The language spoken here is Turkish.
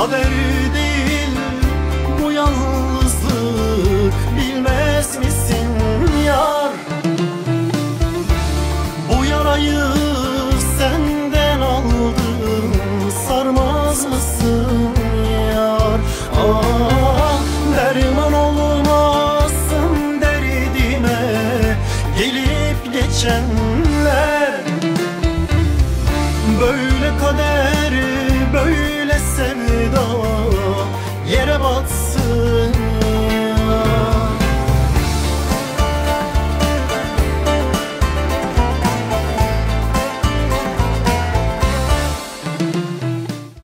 kader değil bu yalnızlık, bilmez misin yar? Bu yarayı senden aldım, sarmaz mısın yar? Ah, derman olmazsın derdime gelip geçenler, böyle kader